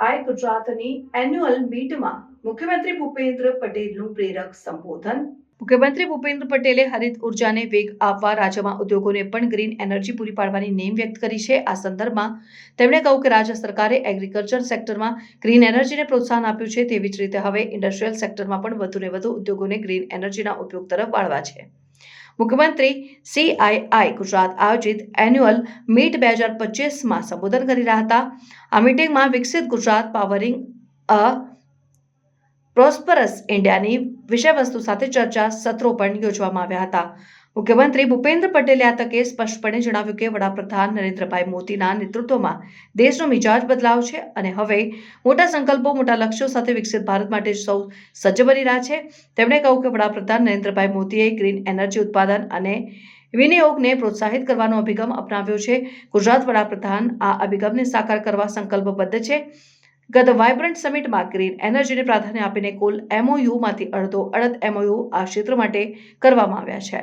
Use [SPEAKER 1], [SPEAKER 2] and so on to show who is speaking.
[SPEAKER 1] CII ગુજરાતની annual મીટમાં મુખ્યમંત્રી ભૂપેન્દ્ર પટેલનું પ્રેરક સંબોધન. મુખ્યમંત્રી ભૂપેન્દ્ર પટેલે હરિત ઉર્જાને વેગ આપવા રાજ્યમાં ઉદ્યોગોને પણ ગ્રીન એનર્જી પૂરી પાડવાની નેમ વ્યક્ત કરી છે. આ સંદર્ભમાં તેમણે કહ્યું કે રાજ્ય સરકારે એગ્રીકલ્ચર સેક્ટરમાં ગ્રીન એનર્જીને પ્રોત્સાહન આપ્યું છે. તેવી જ રીતે હવે ઇન્ડસ્ટ્રીયલ સેક્ટરમાં પણ વધુને વધુ ઉદ્યોગોને ગ્રીન એનર્જીના ઉપયોગ તરફ વાળવા છે. મુખ્યમંત્રી CII ગુજરાત આયોજિત એન્યુઅલ મીટ 2025માં સંબોધન કરી રહ્યા હતા. આ મીટિંગમાં વિકસિત ગુજરાત પાવરિંગ અ પ્રોસ્પરસ ઇન્ડિયાની વિષયવસ્તુ સાથે ચર્ચા સત્રો પણ યોજવામાં આવ્યા હતા. મુખ્યમંત્રી ભૂપેન્દ્ર પટેલે આ તકે સ્પષ્ટપણે જણાવ્યું કે વડાપ્રધાન નરેન્દ્રભાઈ મોદીના નેતૃત્વમાં દેશનો મિજાજ બદલાયો છે અને હવે મોટા સંકલ્પો, મોટા લક્ષ્યો સાથે વિકસિત ભારત માટે સૌ સજ્જ બની રહ્યા છે. તેમણે કહ્યું કે વડાપ્રધાન નરેન્દ્રભાઈ મોદીએ ગ્રીન એનર્જી ઉત્પાદન અને વિનિયોગને પ્રોત્સાહિત કરવાનો અભિગમ અપનાવ્યો છે. ગુજરાત વડાપ્રધાન આ અભિગમને સાકાર કરવા સંકલ્પબદ્ધ છે. ગત વાઇબ્રન્ટ સમિટમાં ગ્રીન એનર્જીને પ્રાધાન્ય આપીને કુલ MOU માંથી અડધ MOU આ ક્ષેત્ર માટે કરવામાં આવ્યા છે.